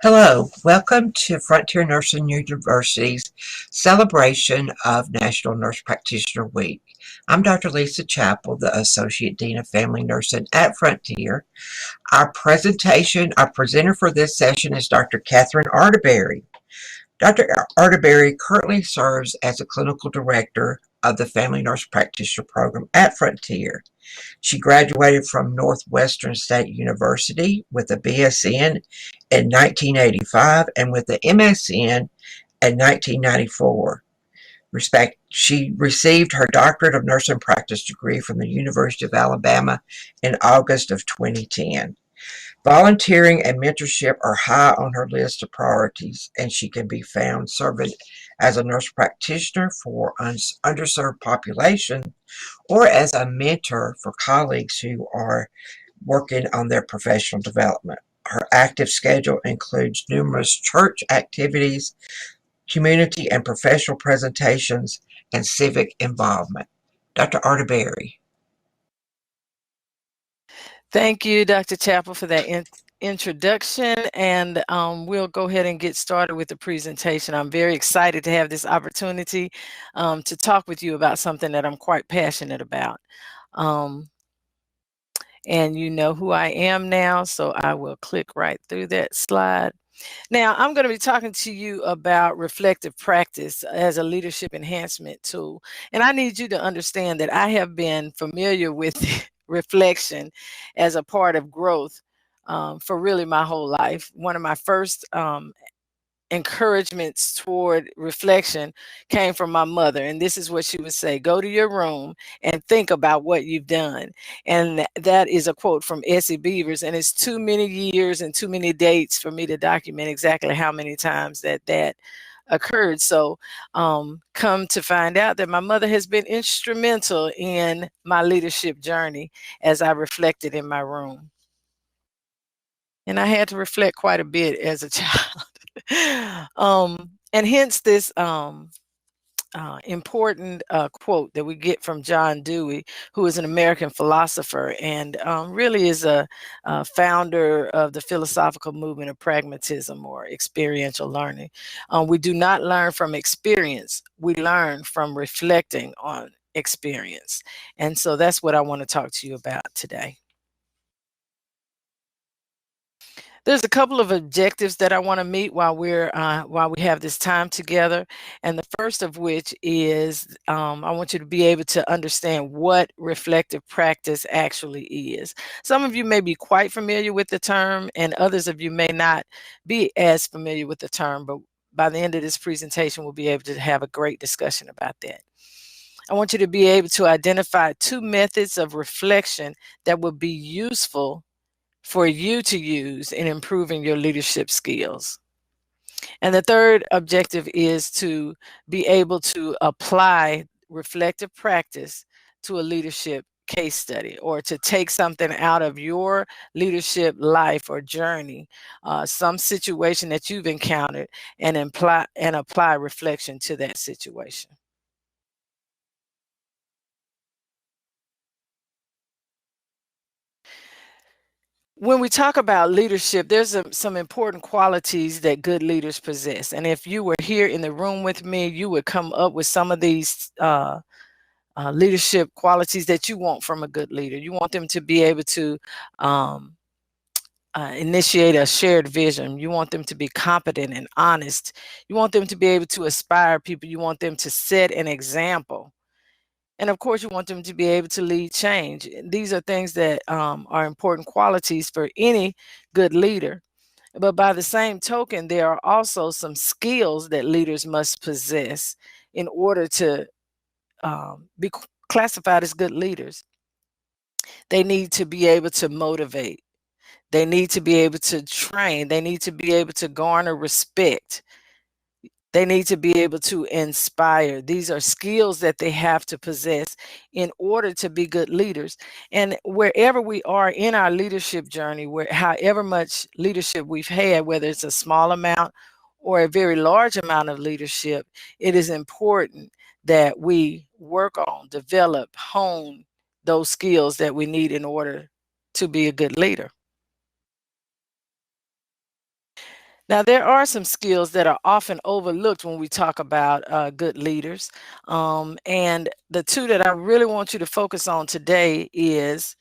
Hello, welcome to Frontier Nursing University's celebration of National Nurse Practitioner Week. I'm Dr. Lisa Chappell, the Associate Dean of Family Nursing at Frontier. Our presenter for this session is Dr. Kathryn Arterberry. Dr. Arterberry currently serves as a clinical director of the Family Nurse Practitioner Program at Frontier. She graduated from Northwestern State University with a BSN in 1985 and with a MSN in 1994. She received her Doctorate of Nursing Practice degree from the University of Alabama in August of 2010. Volunteering and mentorship are high on her list of priorities, and she can be found serving as a nurse practitioner for underserved populations or as a mentor for colleagues who are working on their professional development. Her active schedule includes numerous church activities, community and professional presentations, and civic involvement. Dr. Arterberry. Thank you, Dr. Chappell, for that introduction, and we'll go ahead and get started with the presentation. I'm very excited to have this opportunity to talk with you about something that I'm quite passionate about. And you know who I am now, so I will click right through that slide. Now, I'm going to be talking to you about reflective practice as a leadership enhancement tool. And I need you to understand that I have been familiar with reflection as a part of growth for really my whole life. One of my first encouragements toward reflection came from my mother, and this is what she would say: go to your room and think about what you've done. And that is a quote from Essie Beavers, and it's too many years and too many dates for me to document exactly how many times that occurred. So come to find out that my mother has been instrumental in my leadership journey as I reflected in my room. And I had to reflect quite a bit as a child. And hence this important quote that we get from John Dewey, who is an American philosopher and really is a founder of the philosophical movement of pragmatism or experiential learning. We do not learn from experience, we learn from reflecting on experience. And so that's what I want to talk to you about today. There's a couple of objectives that I want to meet while we have this time together, and the first of which is I want you to be able to understand what reflective practice actually is. Some of you may be quite familiar with the term, and others of you may not be as familiar with the term, but by the end of this presentation, we'll be able to have a great discussion about that. I want you to be able to identify two methods of reflection that will be useful for you to use in improving your leadership skills. And the third objective is to be able to apply reflective practice to a leadership case study, or to take something out of your leadership life or journey, some situation that you've encountered, and apply reflection to that situation. When we talk about leadership, there's some important qualities that good leaders possess. And if you were here in the room with me, you would come up with some of these leadership qualities that you want from a good leader. You want them to be able to initiate a shared vision. You want them to be competent and honest. You want them to be able to inspire people. You want them to set an example. And of course, you want them to be able to lead change. These are things that are important qualities for any good leader. But by the same token, there are also some skills that leaders must possess in order to be classified as good leaders. They need to be able to motivate. They need to be able to train. They need to be able to garner respect. They need to be able to inspire. These are skills that they have to possess in order to be good leaders. And wherever we are in our leadership journey, however much leadership we've had, whether it's a small amount or a very large amount of leadership, it is important that we work on, develop, hone those skills that we need in order to be a good leader. Now, there are some skills that are often overlooked when we talk about good leaders. And the two that I really want you to focus on today is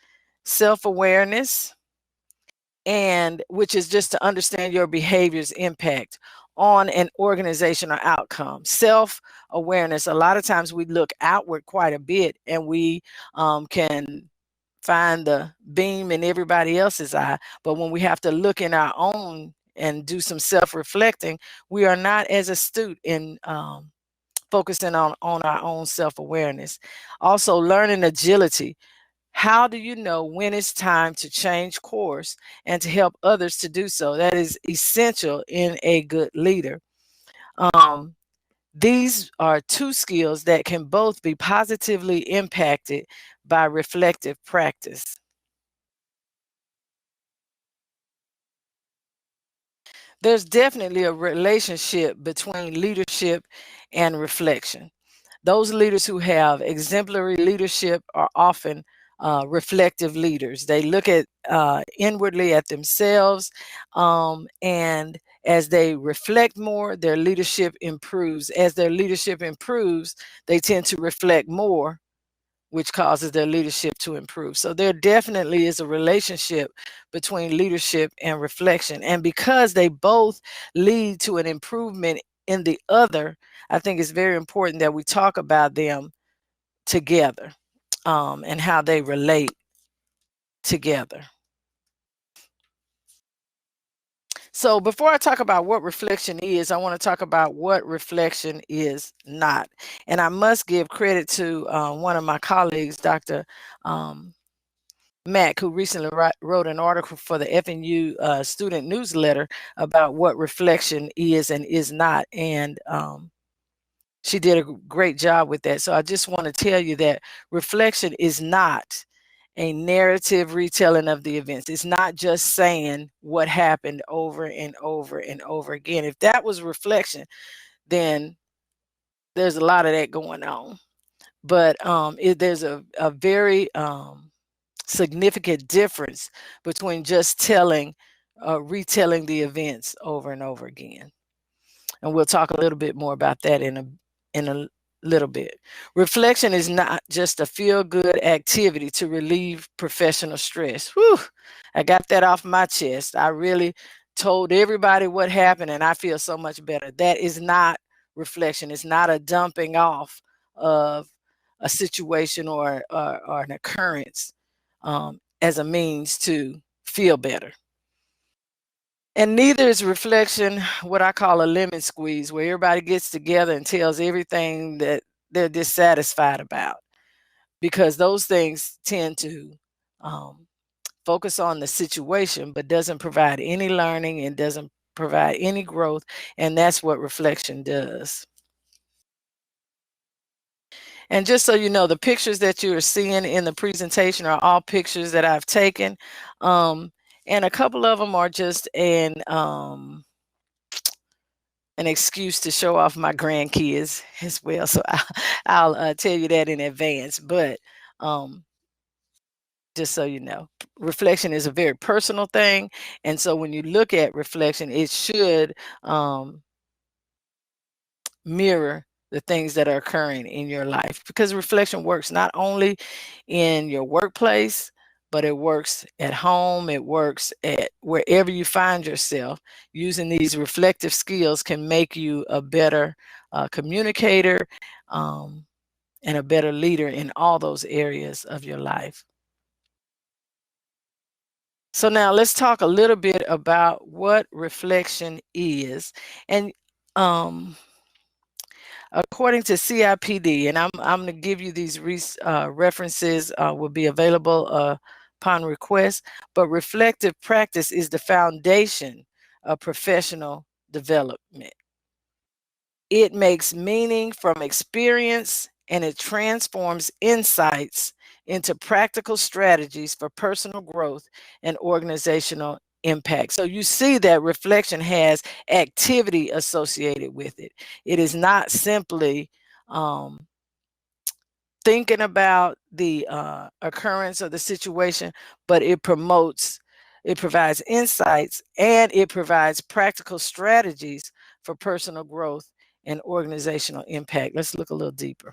self-awareness, and which is just to understand your behavior's impact on an organization or outcome. Self-awareness, a lot of times we look outward quite a bit, and we can find the beam in everybody else's eye. But when we have to look in our own and do some self-reflecting, we are not as astute in focusing on our own self-awareness. Also, learning agility. How do you know when it's time to change course and to help others to do so? That is essential in a good leader. These are two skills that can both be positively impacted by reflective practice. There's definitely a relationship between leadership and reflection. Those leaders who have exemplary leadership are often reflective leaders. They look at inwardly at themselves, and as they reflect more, their leadership improves. As their leadership improves, they tend to reflect more, which causes their leadership to improve. So there definitely is a relationship between leadership and reflection. And because they both lead to an improvement in the other, I think it's very important that we talk about them together, and how they relate together. So before I talk about what reflection is, I want to talk about what reflection is not. And I must give credit to one of my colleagues, Dr. Mack, who recently wrote an article for the FNU student newsletter about what reflection is and is not. And she did a great job with that. So I just want to tell you that reflection is not a narrative retelling of the events. It's not just saying what happened over and over and over again. If that was reflection, then there's a lot of that going on. But there's a very significant difference between just retelling the events over and over again. And we'll talk a little bit more about that in a little bit. Reflection is not just a feel-good activity to relieve professional stress. Whew, I got that off my chest. I really told everybody what happened and I feel so much better. That is not reflection. It's not a dumping off of a situation or an occurrence as a means to feel better. And neither is reflection what I call a lemon squeeze, where everybody gets together and tells everything that they're dissatisfied about, because those things tend to focus on the situation, but doesn't provide any learning and doesn't provide any growth. And that's what reflection does. And just so you know, the pictures that you are seeing in the presentation are all pictures that I've taken. And a couple of them are just an excuse to show off my grandkids as well. So I'll tell you that in advance. But just so you know, reflection is a very personal thing. And so when you look at reflection, it should mirror the things that are occurring in your life, because reflection works not only in your workplace, but it works at home, it works at wherever you find yourself. Using these reflective skills can make you a better communicator and a better leader in all those areas of your life. So now let's talk a little bit about what reflection is. And according to CIPD, and I'm going to give you these references, will be available upon request, but reflective practice is the foundation of professional development. It makes meaning from experience and it transforms insights into practical strategies for personal growth and organizational impact. So you see that reflection has activity associated with it. It is not simply thinking about the occurrence of the situation, but it promotes it provides insights, and it provides practical strategies for personal growth and organizational impact. Let's look a little deeper.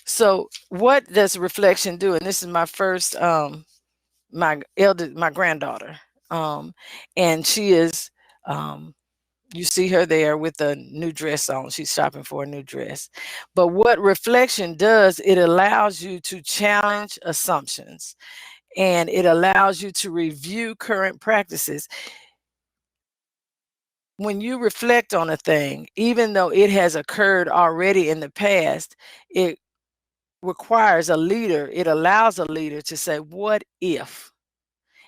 So what does reflection do? And this is my first, my granddaughter. And she is, you see her there with a new dress on. She's shopping for a new dress. But what reflection does, it allows you to challenge assumptions, and it allows you to review current practices. When you reflect on a thing, even though it has occurred already in the past, it requires a leader, it allows a leader to say, what if?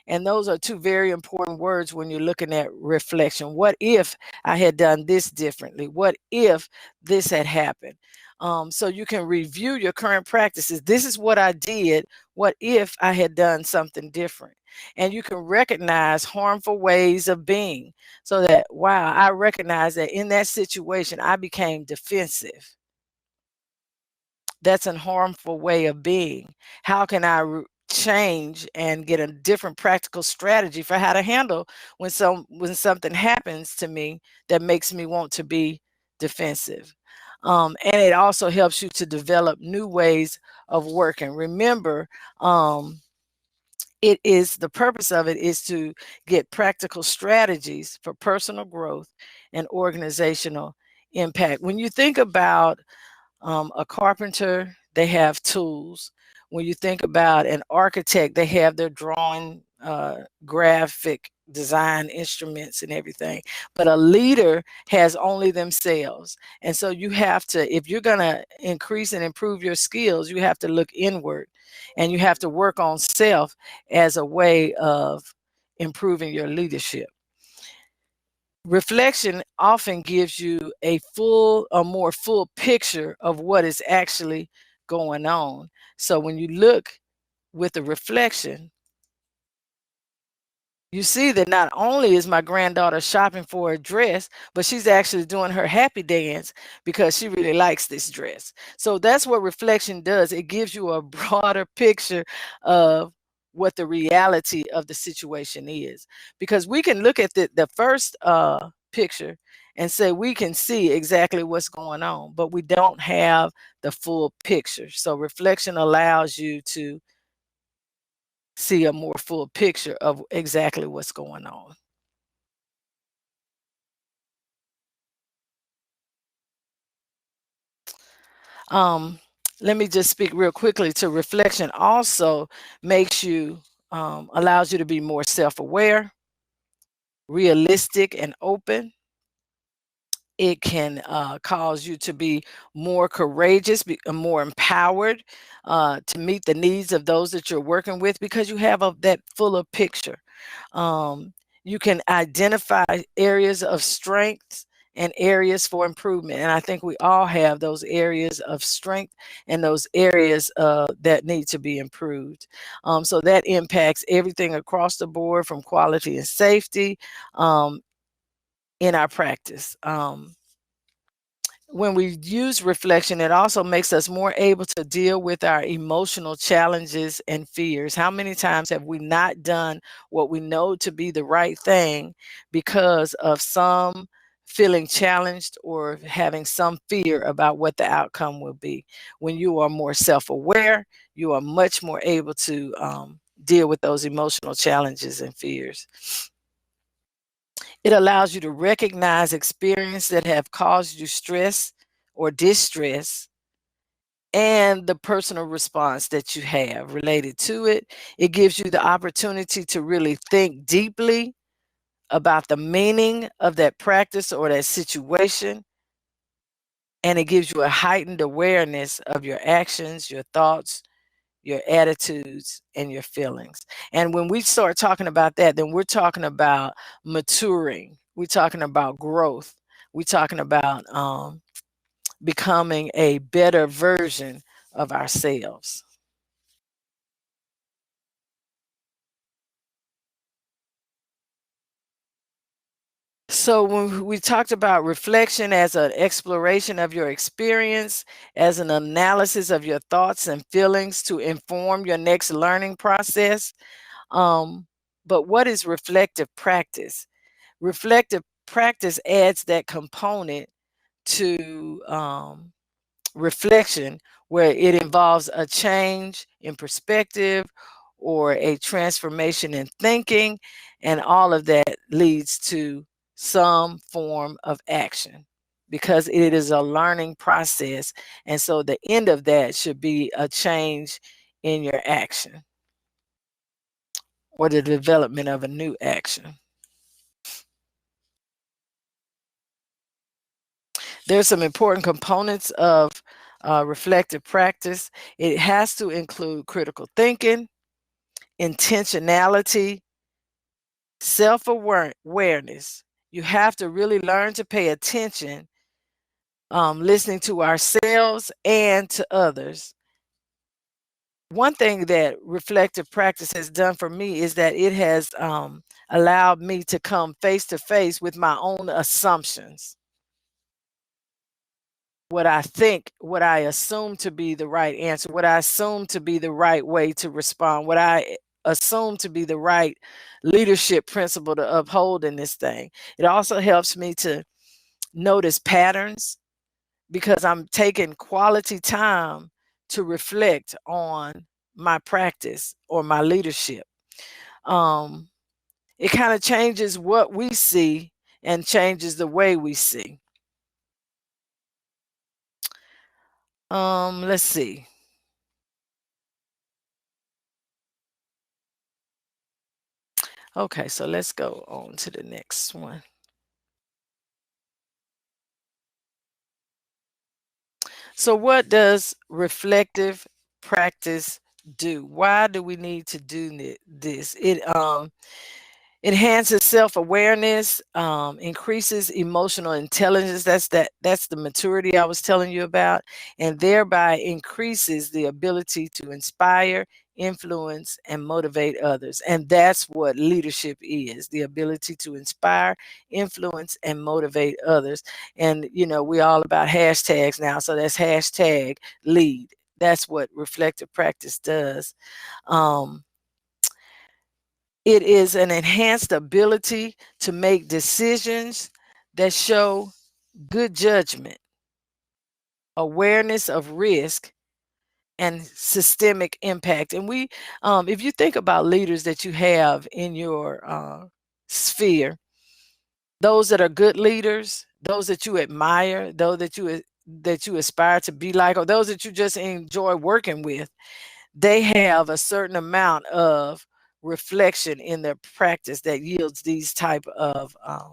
And those are two very important words when you're looking at reflection. What if I had done this differently? What if this had happened? So you can review your current practices. This is what I did. What if I had done something different? And you can recognize harmful ways of being, so that, wow, I recognize that in that situation, I became defensive. That's a harmful way of being. How can I change and get a different practical strategy for how to handle when something happens to me that makes me want to be defensive? And it also helps you to develop new ways of working. Remember, it is, the purpose of it is to get practical strategies for personal growth and organizational impact. When you think about a carpenter, they have tools. When you think about an architect, they have their drawing, graphic design instruments and everything. But a leader has only themselves. And so you have to, if you're going to increase and improve your skills, you have to look inward, and you have to work on self as a way of improving your leadership. Reflection often gives you a more full picture of what is actually going on. So when you look with a reflection, you see that not only is my granddaughter shopping for a dress, but she's actually doing her happy dance because she really likes this dress. So that's what reflection does. It gives you a broader picture of what the reality of the situation is. Because we can look at the first picture and say we can see exactly what's going on, but we don't have the full picture. So reflection allows you to see a more full picture of exactly what's going on. Let me just speak real quickly to reflection. Also makes you, allows you to be more self-aware, realistic, and open. It can cause you to be more courageous, more empowered to meet the needs of those that you're working with, because you have that fuller picture. You can identify areas of strengths and areas for improvement. And I think we all have those areas of strength and those areas that need to be improved. So that impacts everything across the board, from quality and safety in our practice. When we use reflection, it also makes us more able to deal with our emotional challenges and fears. How many times have we not done what we know to be the right thing because of some feeling challenged or having some fear about what the outcome will be? When you are more self-aware, you are much more able to deal with those emotional challenges and fears. It allows you to recognize experiences that have caused you stress or distress, and the personal response that you have related to it. It gives you the opportunity to really think deeply about the meaning of that practice or that situation. And it gives you a heightened awareness of your actions, your thoughts, your attitudes, and your feelings. And when we start talking about that, then we're talking about maturing. We're talking about growth. We're talking about becoming a better version of ourselves. So when we talked about reflection as an exploration of your experience, as an analysis of your thoughts and feelings to inform your next learning process. But what is reflective practice? Reflective practice adds that component to reflection, where it involves a change in perspective or a transformation in thinking, and all of that leads to some form of action because it is a learning process. And so the end of that should be a change in your action or the development of a new action. There's some important components of reflective practice. It has to include critical thinking, intentionality, self-awareness. You have to really learn to pay attention, listening to ourselves and to others. One thing that reflective practice has done for me is that it has allowed me to come face to face with my own assumptions. What I think, what I assume to be the right answer, what I assume to be the right way to respond, what I assume to be the right leadership principle to uphold in this thing. It also helps me to notice patterns because I'm taking quality time to reflect on my practice or my leadership. It kind of changes what we see and changes the way we see. Let's see. Okay, so let's go on to the next one. So what does reflective practice do? Why do we need to do this? It enhances self-awareness, increases emotional intelligence. That's the maturity I was telling you about, and thereby increases the ability to inspire, influence, and motivate others. And that's what leadership is: the ability to inspire, influence, and motivate others. And you know, we're all about hashtags now, so that's hashtag lead. That's what reflective practice does. It is an enhanced ability to make decisions that show good judgment, awareness of risk, and systemic impact. And if you think about leaders that you have in your sphere, those that are good leaders, those that you admire, those that you aspire to be like, or those that you just enjoy working with, they have a certain amount of reflection in their practice that yields these type of uh,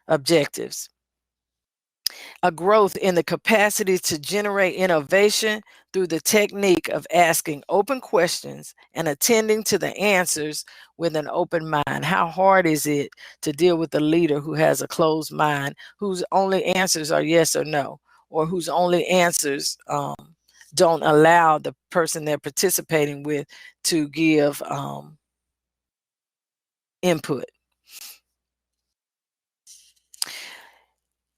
objectives. A growth in the capacity to generate innovation through the technique of asking open questions and attending to the answers with an open mind. How hard is it to deal with a leader who has a closed mind, whose only answers are yes or no, or whose only answers don't allow the person they're participating with to give input?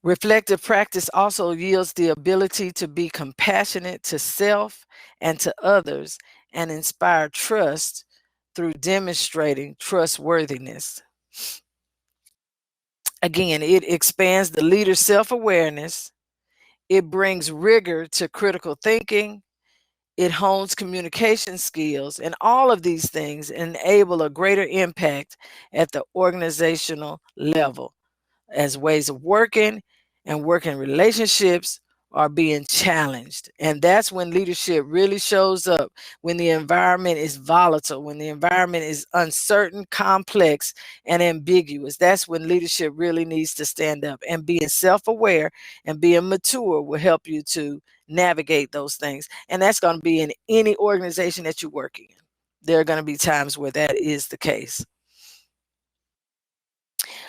Reflective practice also yields the ability to be compassionate to self and to others and inspire trust through demonstrating trustworthiness. Again, it expands the leader's self-awareness. It brings rigor to critical thinking. It hones communication skills, and all of these things enable a greater impact at the organizational level, as ways of working and working relationships are being challenged. And that's when leadership really shows up, when the environment is volatile, when the environment is uncertain, complex, and ambiguous. That's when leadership really needs to stand up. And being self-aware and being mature will help you to navigate those things. And that's going to be in any organization that you're working in. There are going to be times where that is the case.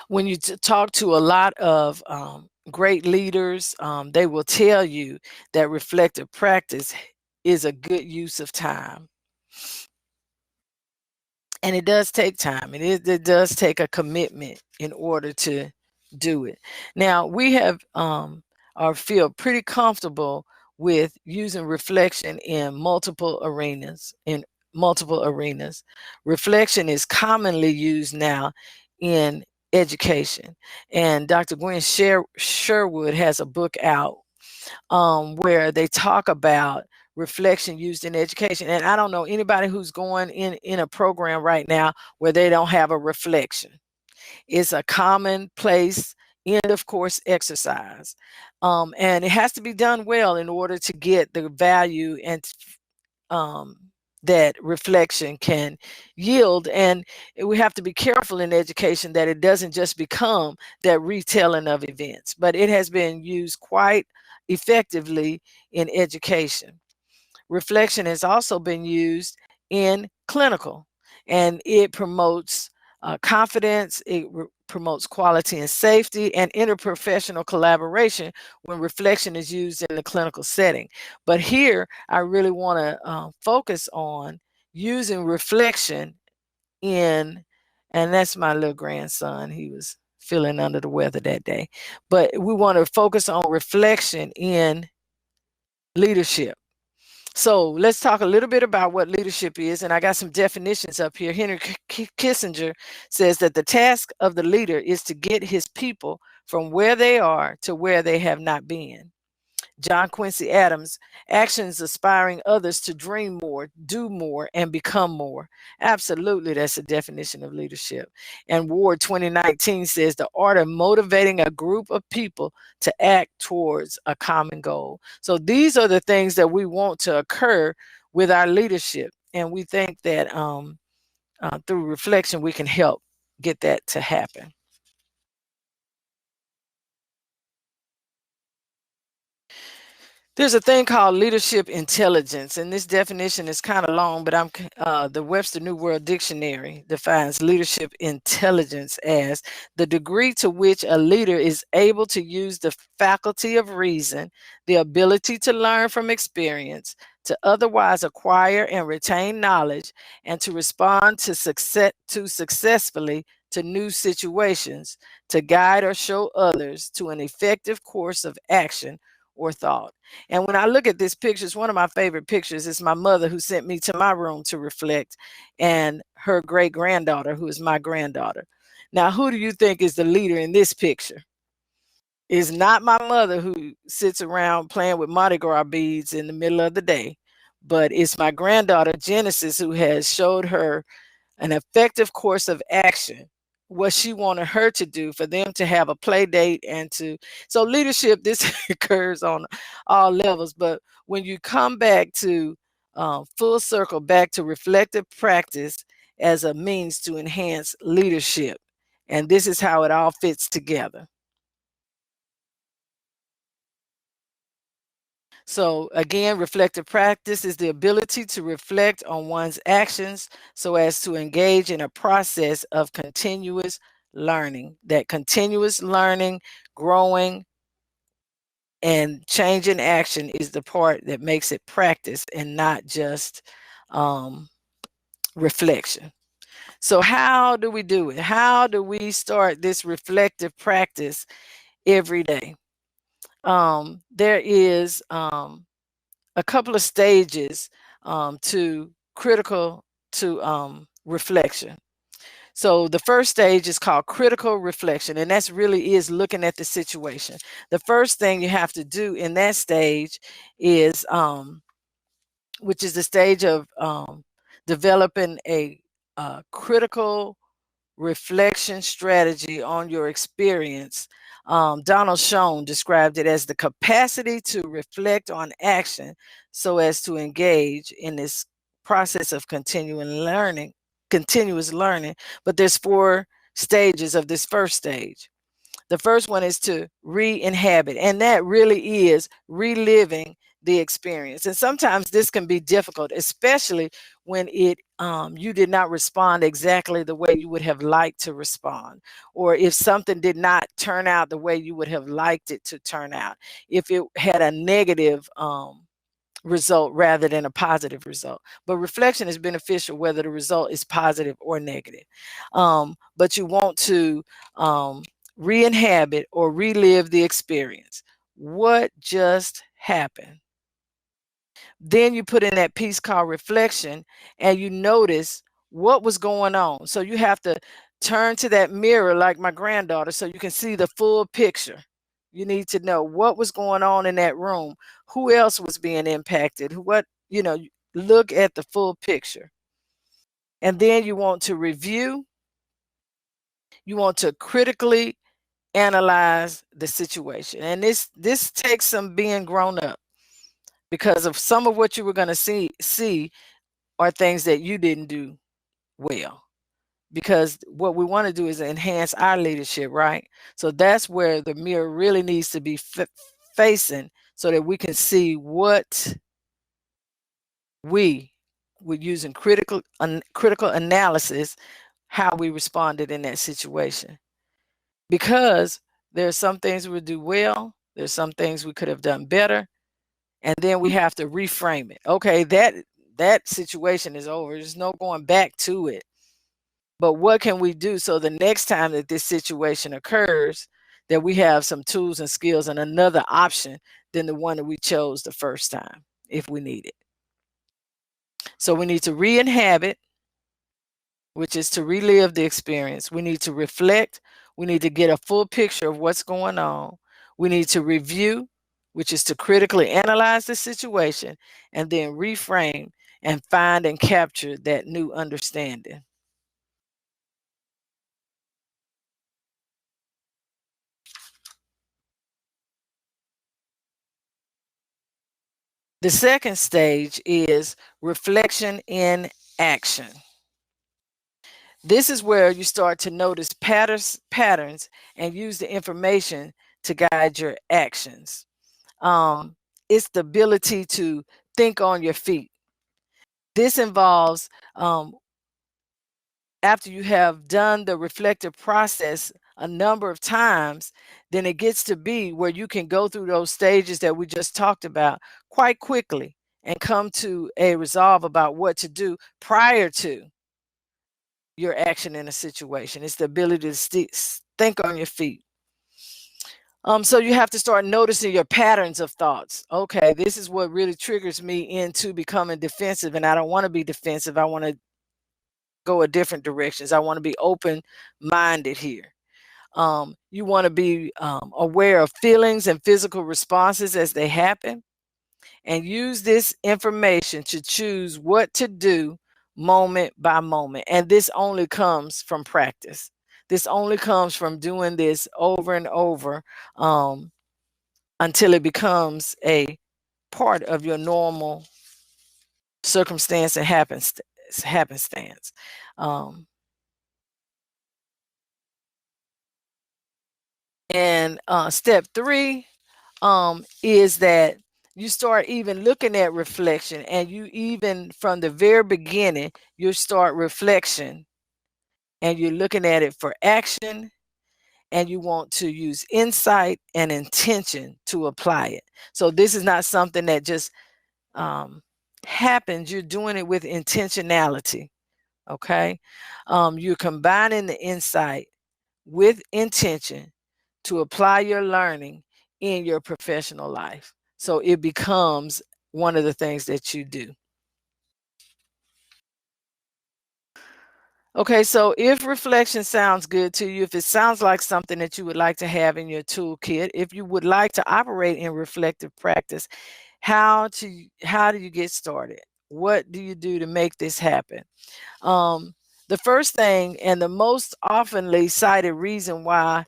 When you talk to a lot of great leaders, they will tell you that reflective practice is a good use of time. And it does take time. It does take a commitment in order to do it. Now, we have or feel pretty comfortable with using reflection in multiple arenas. Reflection is commonly used now in education. And Dr. Gwen Sherwood has a book out where they talk about reflection used in education. And I don't know anybody who's going in a program right now where they don't have a reflection. It's a commonplace end of course exercise. And it has to be done well in order to get the value and that reflection can yield. And we have to be careful in education that it doesn't just become that retelling of events, but it has been used quite effectively in education. Reflection has also been used in clinical, and it promotes confidence, it promotes quality and safety, and interprofessional collaboration when reflection is used in the clinical setting. But here, I really want to focus on using reflection in, and that's my little grandson. He was feeling under the weather that day. But we want to focus on reflection in leadership. So let's talk a little bit about what leadership is. And I got some definitions up here. Henry Kissinger says that the task of the leader is to get his people from where they are to where they have not been. John Quincy Adams, actions aspiring others to dream more, do more, and become more. Absolutely, that's a definition of leadership. And Ward 2019 says the art of motivating a group of people to act towards a common goal. So these are the things that we want to occur with our leadership. And we think that through reflection, we can help get that to happen. There's a thing called leadership intelligence, and this definition is kind of long, but the Webster New World Dictionary defines leadership intelligence as the degree to which a leader is able to use the faculty of reason, the ability to learn from experience, to otherwise acquire and retain knowledge, and to respond to successfully to new situations, to guide or show others to an effective course of action or thought. And when I look at this picture, it's one of my favorite pictures. It's my mother who sent me to my room to reflect, and her great granddaughter, who is my granddaughter. Now, who do you think is the leader in this picture? It's not my mother who sits around playing with Mardi Gras beads in the middle of the day, but it's my granddaughter, Genesis, who has showed her an effective course of action, what she wanted her to do, for them to have a play date. And so leadership, this occurs on all levels. But when you come back to full circle, back to reflective practice as a means to enhance leadership, and this is how it all fits together. So again, reflective practice is the ability to reflect on one's actions so as to engage in a process of continuous learning. That continuous learning, growing, and changing action is the part that makes it practice and not just reflection. So how do we do it? How do we start this reflective practice every day? There is a couple of stages to critical to reflection. So the first stage is called critical reflection, and that's really is looking at the situation. The first thing you have to do in that stage is, which is the stage of developing a critical reflection strategy on your experience. Donald Schoen described it as the capacity to reflect on action so as to engage in this process of continuous learning. But there's 4 stages of this first stage. The first one is to re-inhabit, and that really is reliving the experience. And sometimes this can be difficult, especially when you did not respond exactly the way you would have liked to respond, or if something did not turn out the way you would have liked it to turn out, if it had a negative result rather than a positive result. But reflection is beneficial whether the result is positive or negative. But you want to re-inhabit or relive the experience. What just happened? Then you put in that piece called reflection, and you notice what was going on. So you have to turn to that mirror like my granddaughter so you can see the full picture. You need to know what was going on in that room, who else was being impacted, what, look at the full picture. And then you want to review, you want to critically analyze the situation. And this takes some being grown up, because of some of what you were going to see are things that you didn't do well. Because what we want to do is enhance our leadership, right? So that's where the mirror really needs to be facing, so that we can see what we were using critical analysis, how we responded in that situation. Because there's some things we do well, there's some things we could have done better, and then we have to reframe it. Okay, that situation is over. There's no going back to it. But what can we do so the next time that this situation occurs, that we have some tools and skills and another option than the one that we chose the first time, if we need it. So we need to re-inhabit, which is to relive the experience. We need to reflect. We need to get a full picture of what's going on. We need to review, which is to critically analyze the situation, and then reframe and find and capture that new understanding. The second stage is reflection in action. This is where you start to notice patterns and use the information to guide your actions. It's the ability to think on your feet. This involves, after you have done the reflective process a number of times, then it gets to be where you can go through those stages that we just talked about quite quickly and come to a resolve about what to do prior to your action in a situation. It's the ability to think on your feet. So you have to start noticing your patterns of thoughts. Okay, this is what really triggers me into becoming defensive, and I don't want to be defensive. I want to go a different directions. I want to be open-minded here. You want to be aware of feelings and physical responses as they happen, and use this information to choose what to do moment by moment. And this only comes from practice. This only comes from doing this over and over until it becomes a part of your normal circumstance and happenstance. And step 3 is that you start even looking at reflection, and you even from the very beginning, you start reflection and you're looking at it for action, and you want to use insight and intention to apply it. So this is not something that just happens. You're doing it with intentionality. Okay. You're combining the insight with intention to apply your learning in your professional life. So it becomes one of the things that you do. Okay, so if reflection sounds good to you, if it sounds like something that you would like to have in your toolkit, if you would like to operate in reflective practice, how do you get started? What do you do to make this happen? The first thing, and the most oftenly cited reason why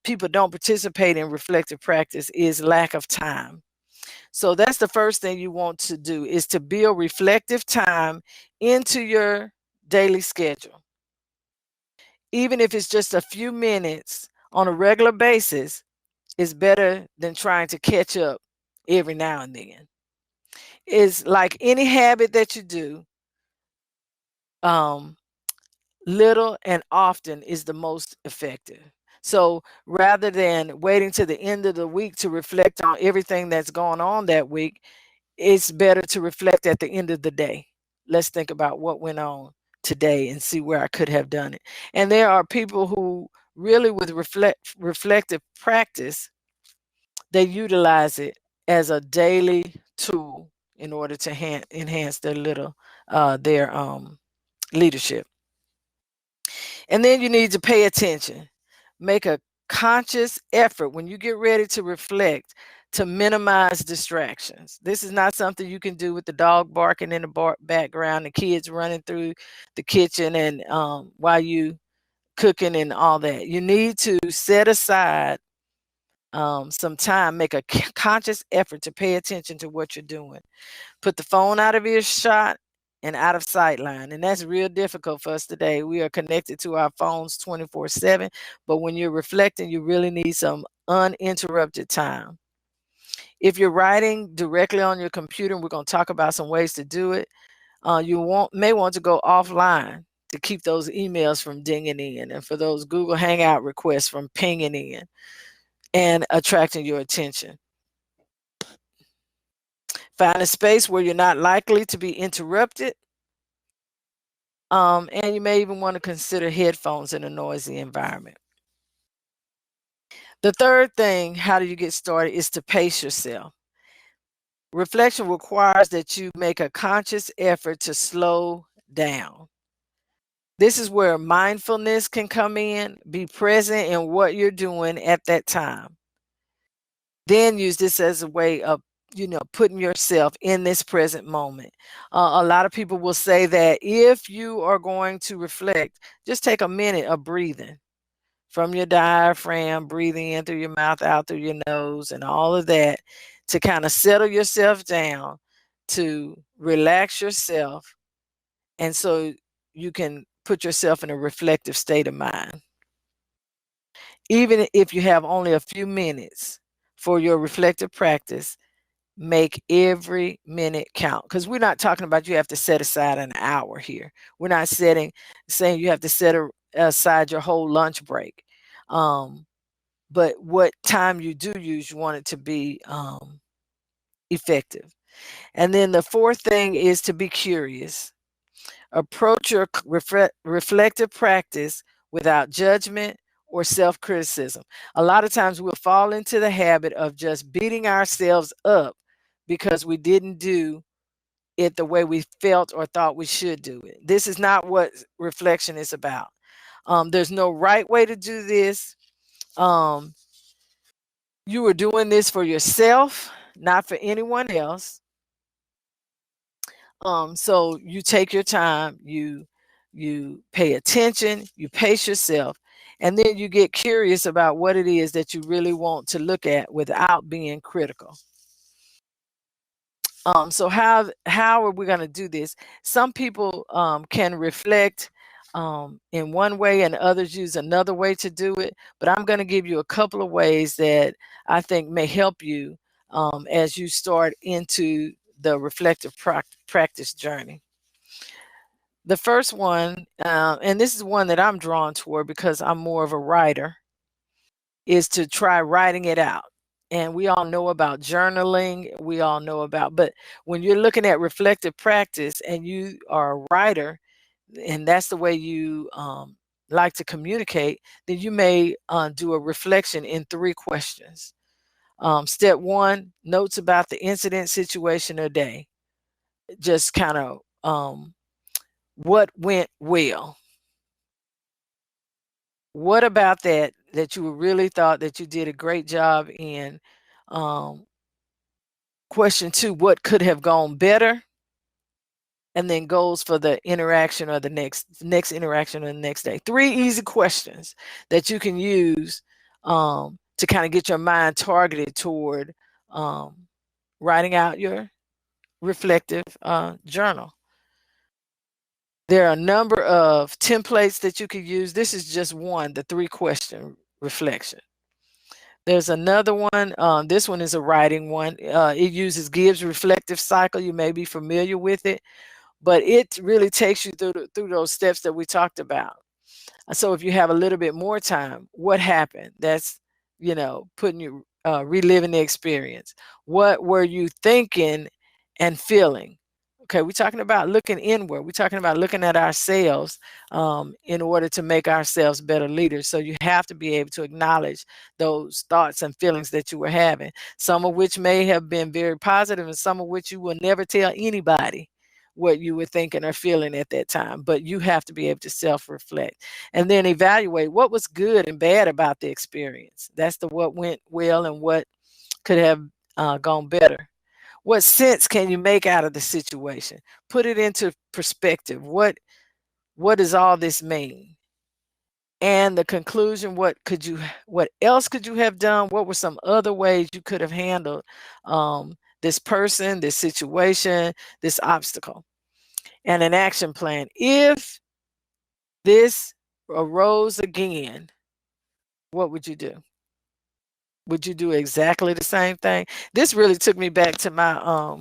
people don't participate in reflective practice, is lack of time. So that's the first thing you want to do, is to build reflective time into your daily schedule. Even if it's just a few minutes on a regular basis, is better than trying to catch up every now and then. It's like any habit that you do, little and often is the most effective. So rather than waiting to the end of the week to reflect on everything that's going on that week, it's better to reflect at the end of the day. Let's think about what went on today and see where I could have done it. And there are people who really, with reflective practice, they utilize it as a daily tool in order to enhance their leadership. And then you need to pay attention. Make a conscious effort when you get ready to reflect to minimize distractions. This is not something you can do with the dog barking in the background, the kids running through the kitchen, and while you cooking and all that. You need to set aside some time, make a conscious effort to pay attention to what you're doing. Put the phone out of earshot and out of sight line. And that's real difficult for us today. We are connected to our phones 24/7, but when you're reflecting, you really need some uninterrupted time. If you're writing directly on your computer, and we're going to talk about some ways to do it, you may want to go offline to keep those emails from dinging in, and for those Google Hangout requests from pinging in and attracting your attention. Find a space where you're not likely to be interrupted. And you may even want to consider headphones in a noisy environment. The third thing, how do you get started, is to pace yourself. Reflection requires that you make a conscious effort to slow down. This is where mindfulness can come in. Be present in what you're doing at that time. Then use this as a way of putting yourself in this present moment. A lot of people will say that if you are going to reflect, just take a minute of breathing from your diaphragm, breathing in through your mouth, out through your nose, and all of that, to kind of settle yourself down, to relax yourself, and so you can put yourself in a reflective state of mind. Even if you have only a few minutes for your reflective practice, make every minute count, because we're not talking about you have to set aside an hour here. We're not saying you have to set aside your whole lunch break. But what time you do use, you want it to be effective. And then the fourth thing is to be curious. Approach your reflective practice without judgment or self-criticism. A lot of times we'll fall into the habit of just beating ourselves up because we didn't do it the way we felt or thought we should do it. This is not what reflection is about. There's no right way to do this. You are doing this for yourself, not for anyone else. So you take your time, you pay attention, you pace yourself, and then you get curious about what it is that you really want to look at without being critical. So how are we going to do this? Some people can reflect in one way, and others use another way to do it. But I'm going to give you a couple of ways that I think may help you as you start into the reflective practice journey. The first one, and this is one that I'm drawn toward because I'm more of a writer, is to try writing it out. And we all know about journaling, but when you're looking at reflective practice and you are a writer, and that's the way you like to communicate, then you may do a reflection in 3 questions. Step 1, notes about the incident, situation, or day. Just kind of what went well. What about that you really thought that you did a great job in? Question 2, what could have gone better? And then goals for the interaction or the next interaction or the next day. 3 easy questions that you can use to kind of get your mind targeted toward writing out your reflective journal. There are a number of templates that you could use. This is just one, the 3-question reflection. There's another one. This one is a writing one. It uses Gibbs reflective cycle. You may be familiar with it, but it really takes you through those steps that we talked about. So if you have a little bit more time, what happened? That's, putting you reliving the experience. What were you thinking and feeling. Okay, we're talking about looking inward. We're talking about looking at ourselves in order to make ourselves better leaders. So you have to be able to acknowledge those thoughts and feelings that you were having, some of which may have been very positive and some of which you will never tell anybody what you were thinking or feeling at that time. But you have to be able to self-reflect and then evaluate what was good and bad about the experience. That's the what went well and what could have gone better. What sense can you make out of the situation? Put it into perspective. What does all this mean? And the conclusion, what else could you have done? What were some other ways you could have handled this person, this situation, this obstacle? And an action plan. If this arose again, what would you do? Would you do exactly the same thing? This really took me back to my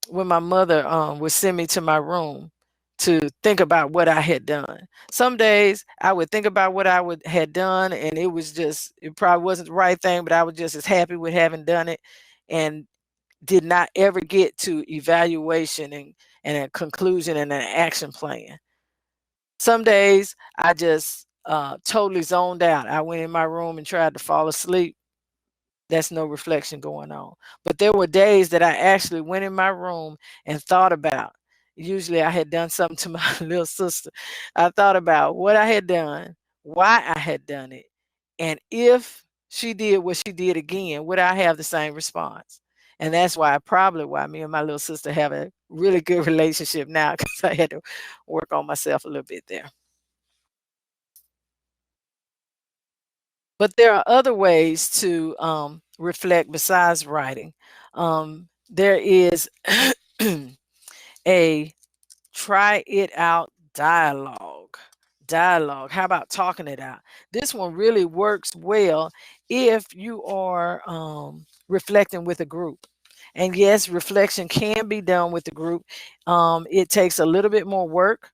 when my mother would send me to my room to think about what I had done. Some days I would think about what I had done, and it probably wasn't the right thing, but I was just as happy with having done it, and did not ever get to evaluation and a conclusion and an action plan. Some days I just totally zoned out. I went in my room and tried to fall asleep. That's no reflection going on. But there were days that I actually went in my room and thought about. Usually I had done something to my little sister. I thought about what I had done, why I had done it, and if she did what she did again, would I have the same response? And that's why me and my little sister have a really good relationship now, because I had to work on myself a little bit there. But there are other ways to reflect besides writing. There is a try it out dialogue. Dialogue. How about talking it out? This one really works well if you are reflecting with a group. And yes, reflection can be done with the group. It takes a little bit more work.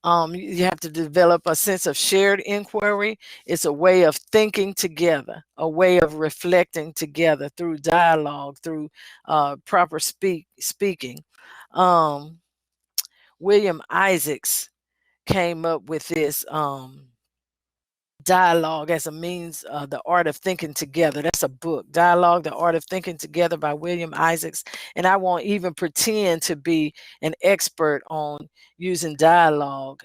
You have to develop a sense of shared inquiry. It's a way of thinking together, a way of reflecting together through dialogue, through proper speaking. William Isaacs came up with this dialogue as a means of the art of thinking together. That's a book, Dialogue, the Art of Thinking Together by William Isaacs. And I won't even pretend to be an expert on using dialogue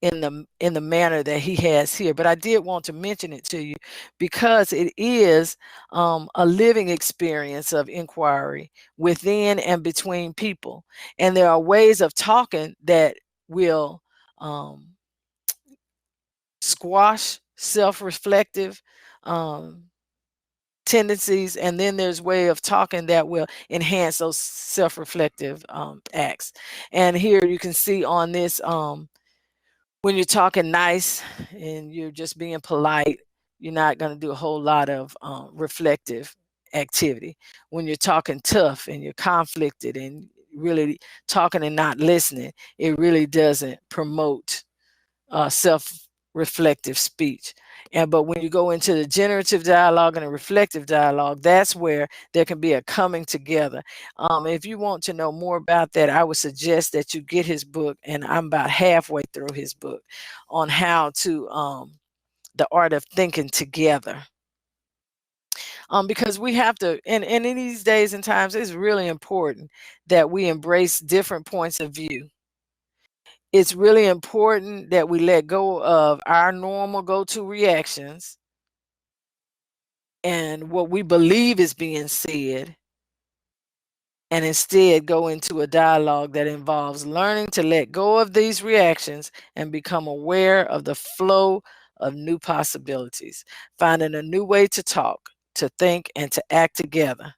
in the manner that he has here, but I did want to mention it to you because it is a living experience of inquiry within and between people, and there are ways of talking that will squash self-reflective tendencies, and then there's way of talking that will enhance those self-reflective acts. And here you can see on this when you're talking nice and you're just being polite, you're not going to do a whole lot of reflective activity. When you're talking tough and you're conflicted and really talking and not listening, it really doesn't promote self-reflective speech. But when you go into the generative dialogue and the reflective dialogue, that's where there can be a coming together. If you want to know more about that, I would suggest that you get his book, and I'm about halfway through his book on how to the art of thinking together. Because we have to, and in these days and times, it's really important that we embrace different points of view. It's really important that we let go of our normal go-to reactions and what we believe is being said, and instead go into a dialogue that involves learning to let go of these reactions and become aware of the flow of new possibilities. Finding a new way to talk, to think, and to act together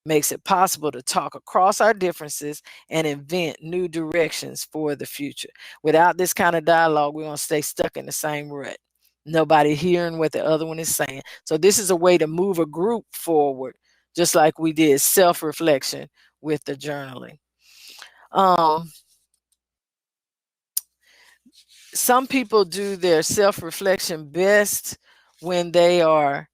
makes it possible to talk across our differences and invent new directions for the future. Without this kind of dialogue, we're going to stay stuck in the same rut. Nobody hearing what the other one is saying. So this is a way to move a group forward, just like we did self-reflection with the journaling. Some people do their self-reflection best when they are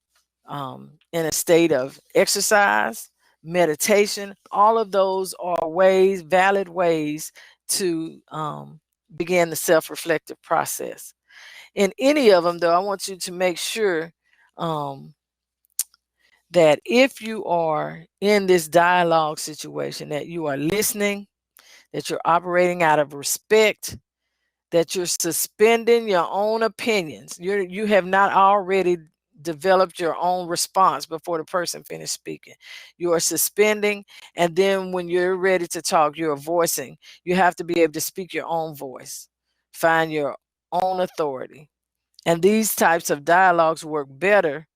in a state of exercise, meditation. All of those are ways, valid ways to begin the self-reflective process. In any of them, though, I want you to make sure that if you are in this dialogue situation, that you are listening, that you're operating out of respect, that you're suspending your own opinions. You have not already developed your own response before the person finished speaking. You are suspending, and then when you're ready to talk, you're voicing. You have to be able to speak your own voice, find your own authority. And these types of dialogues work better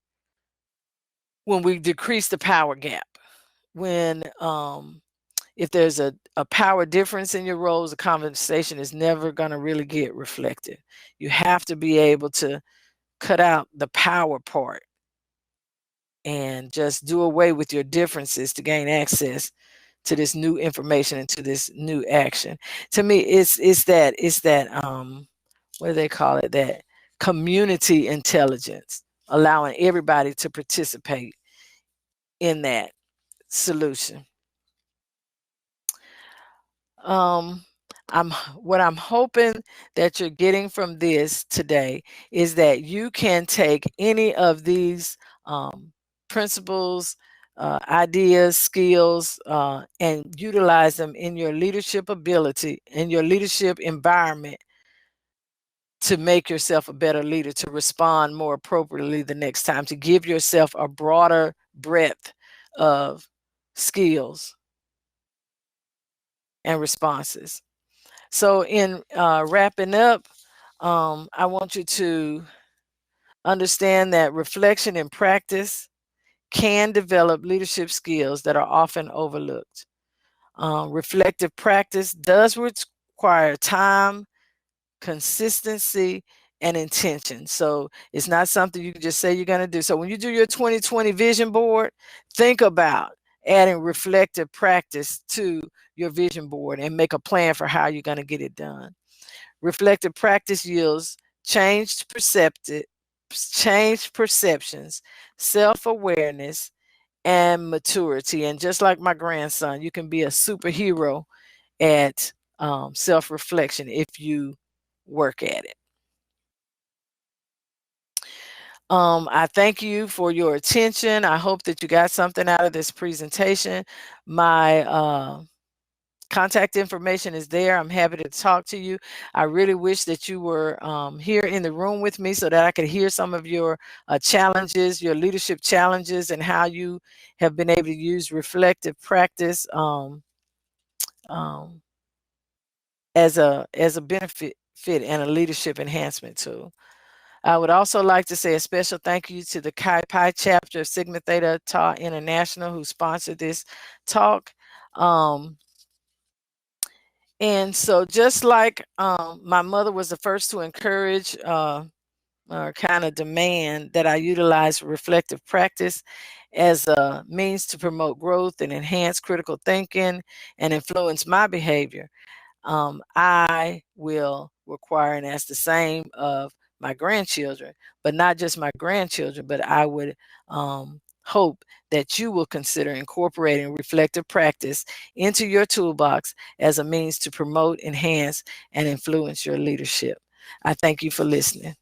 when we decrease the power gap. When if there's a power difference in your roles, the conversation is never going to really get reflective. You have to be able to cut out the power part and just do away with your differences to gain access to this new information and to this new action. To me, it's that what do they call it? That community intelligence, allowing everybody to participate in that solution. What I'm hoping that you're getting from this today is that you can take any of these principles, ideas, skills, and utilize them in your leadership ability, in your leadership environment, to make yourself a better leader, to respond more appropriately the next time, to give yourself a broader breadth of skills and responses. So in wrapping up, I want you to understand that reflection and practice can develop leadership skills that are often overlooked. Reflective practice does require time, consistency, and intention. So it's not something you can just say you're going to do. So when you do your 2020 vision board, think about adding reflective practice to your vision board and make a plan for how you're going to get it done. Reflective practice yields changed perceptions, self-awareness, and maturity. And just like my grandson, you can be a superhero at self-reflection if you work at it. I thank you for your attention. I hope that you got something out of this presentation. My contact information is there. I'm happy to talk to you. I really wish that you were here in the room with me so that I could hear some of your challenges, your leadership challenges, and how you have been able to use reflective practice as a benefit and a leadership enhancement tool. I would also like to say a special thank you to the Chi Pi chapter of Sigma Theta Tau International who sponsored this talk. And so just like my mother was the first to encourage or kind of demand that I utilize reflective practice as a means to promote growth and enhance critical thinking and influence my behavior, I will require and ask the same of my grandchildren, but not just my grandchildren, but I would hope that you will consider incorporating reflective practice into your toolbox as a means to promote, enhance, and influence your leadership. I thank you for listening.